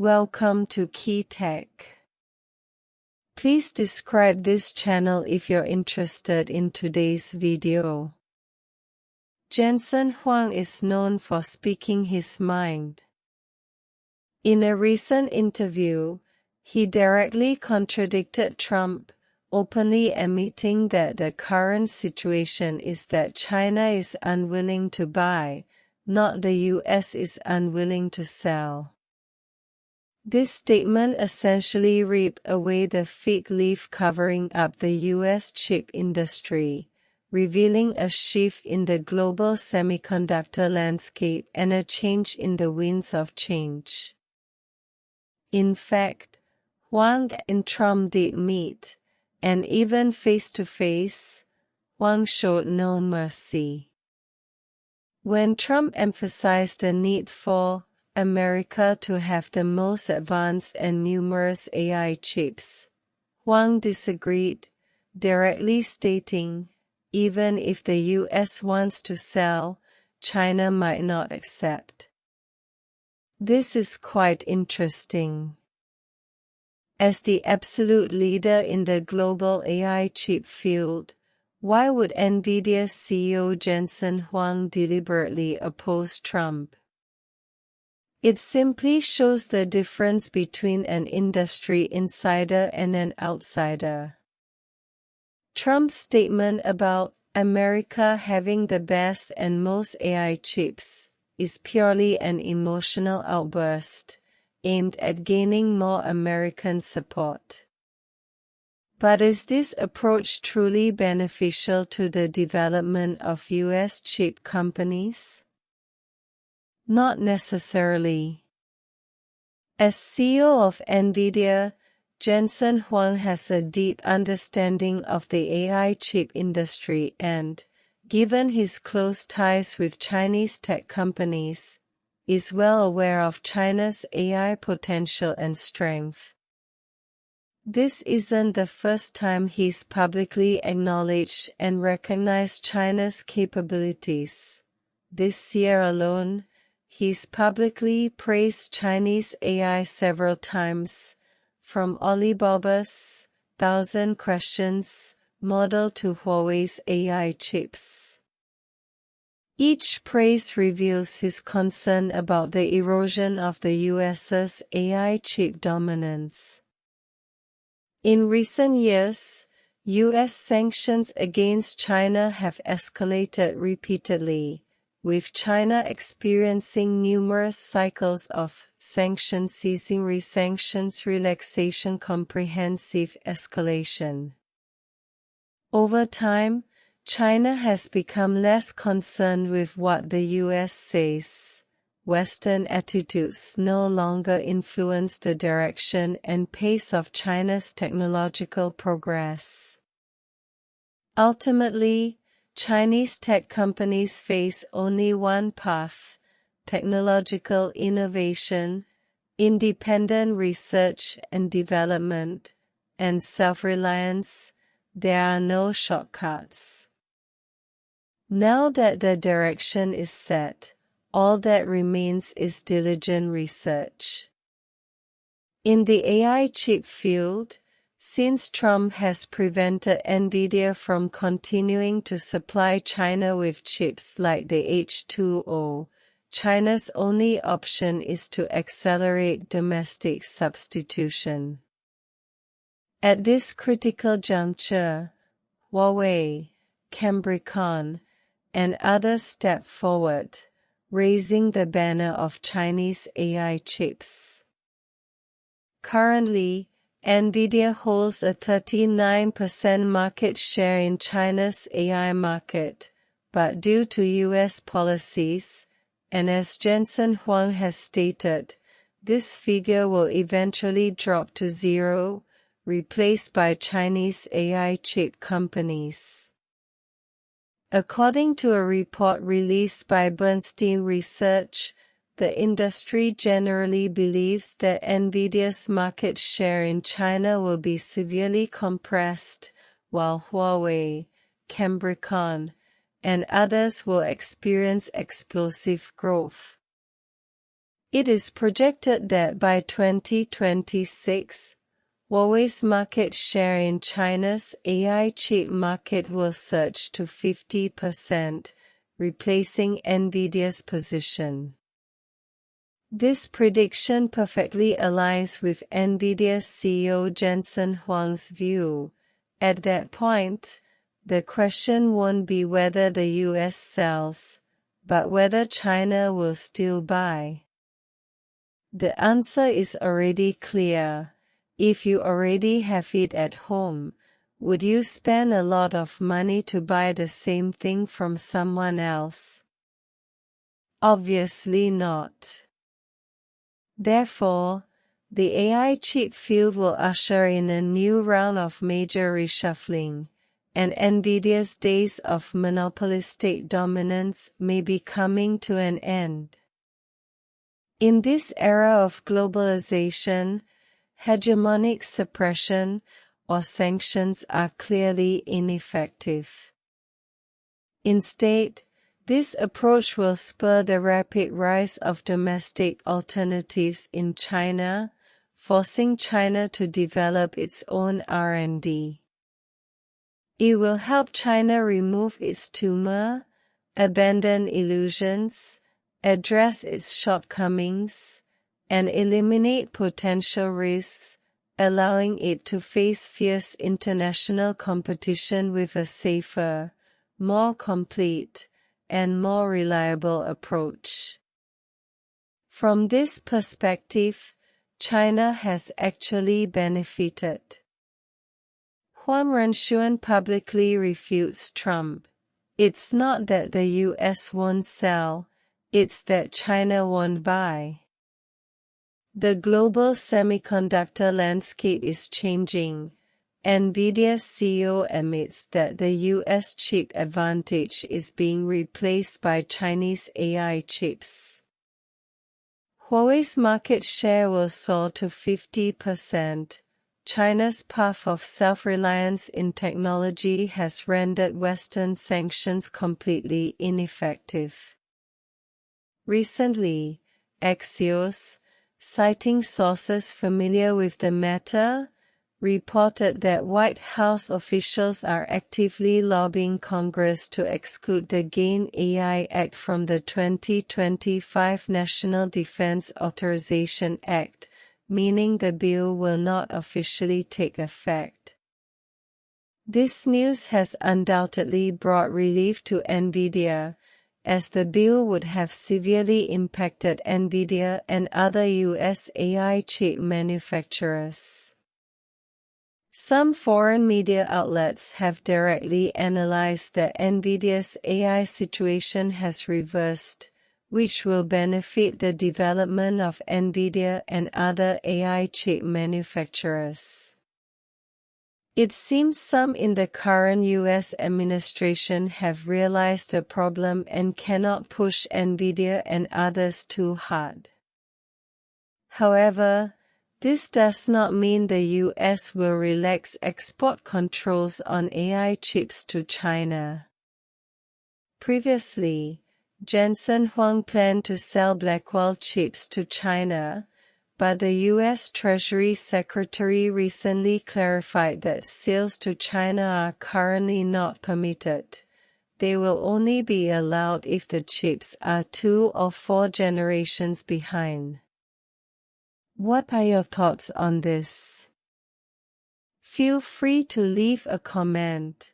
Welcome to Key Tech. Please describe this channel if you're interested in today's video. Jensen Huang is known for speaking his mind. In a recent interview, he directly contradicted Trump, openly admitting that the current situation is that China is unwilling to buy, not the US is unwilling to sell. This statement essentially ripped away the fig leaf covering up the US chip industry, revealing a shift in the global semiconductor landscape and a change in the winds of change. In fact, Huang and Trump did meet, and even face-to-face, Huang showed no mercy. When Trump emphasized the need for America to have the most advanced and numerous AI chips, Huang disagreed, directly stating, even if the US wants to sell, China might not accept. This is quite interesting. As the absolute leader in the global AI chip field, why would Nvidia CEO Jensen Huang deliberately oppose Trump? It simply shows the difference between an industry insider and an outsider. Trump's statement about America having the best and most AI chips is purely an emotional outburst, aimed at gaining more American support. But is this approach truly beneficial to the development of US chip companies? Not necessarily. As CEO of Nvidia, Jensen Huang has a deep understanding of the AI chip industry and, given his close ties with Chinese tech companies, is well aware of China's AI potential and strength. This isn't the first time he's publicly acknowledged and recognized China's capabilities. This year alone, he's publicly praised Chinese AI several times, from Alibaba's 1,000 Questions model to Huawei's AI chips. Each praise reveals his concern about the erosion of the US's AI chip dominance. In recent years, US sanctions against China have escalated repeatedly, with China experiencing numerous cycles of sanctions ceasing re-sanctions relaxation comprehensive escalation. Over time, China has become less concerned with what the US says. Western attitudes no longer influence the direction and pace of China's technological progress. Ultimately, Chinese tech companies face only one path: technological innovation, independent research and development, and self-reliance. There are no shortcuts. Now that the direction is set, all that remains is diligent research. In the AI chip field, since Trump has prevented Nvidia from continuing to supply China with chips like the H2O, China's only option is to accelerate domestic substitution. At this critical juncture, Huawei, Cambricon, and others step forward, raising the banner of Chinese AI chips. Currently, Nvidia holds a 39% market share in China's AI market, but due to US policies, and as Jensen Huang has stated, this figure will eventually drop to zero, replaced by Chinese AI chip companies. According to a report released by Bernstein Research, the industry generally believes that Nvidia's market share in China will be severely compressed, while Huawei, Cambricon, and others will experience explosive growth. It is projected that by 2026, Huawei's market share in China's AI chip market will surge to 50%, replacing Nvidia's position. This prediction perfectly aligns with Nvidia's CEO Jensen Huang's view. At that point, the question won't be whether the US sells, but whether China will still buy. The answer is already clear. If you already have it at home, would you spend a lot of money to buy the same thing from someone else? Obviously not. Therefore, the AI chip field will usher in a new round of major reshuffling, and Nvidia's days of monopolistic dominance may be coming to an end. In this era of globalization, hegemonic suppression or sanctions are clearly ineffective. Instead, this approach will spur the rapid rise of domestic alternatives in China, forcing China to develop its own R&D. It will help China remove its tumor, abandon illusions, address its shortcomings, and eliminate potential risks, allowing it to face fierce international competition with a safer, more complete, and more reliable approach. From this perspective, China has actually benefited. Huang Renshuan publicly refutes Trump. It's not that the US won't sell, it's that China won't buy. The global semiconductor landscape is changing. Nvidia's CEO admits that the US chip advantage is being replaced by Chinese AI chips. Huawei's market share will soar to 50%. China's path of self-reliance in technology has rendered Western sanctions completely ineffective. Recently, Axios, citing sources familiar with the matter, reported that White House officials are actively lobbying Congress to exclude the GAIN AI Act from the 2025 National Defense Authorization Act, meaning the bill will not officially take effect. This news has undoubtedly brought relief to Nvidia, as the bill would have severely impacted Nvidia and other US AI chip manufacturers. Some foreign media outlets have directly analyzed that Nvidia's AI situation has reversed, which will benefit the development of Nvidia and other AI chip manufacturers. It seems some in the current US administration have realized the problem and cannot push Nvidia and others too hard. However, this does not mean the US will relax export controls on AI chips to China. Previously, Jensen Huang planned to sell Blackwell chips to China, but the U.S. Treasury Secretary recently clarified that sales to China are currently not permitted. They will only be allowed if the chips are 2 or 4 generations behind. What are your thoughts on this? Feel free to leave a comment.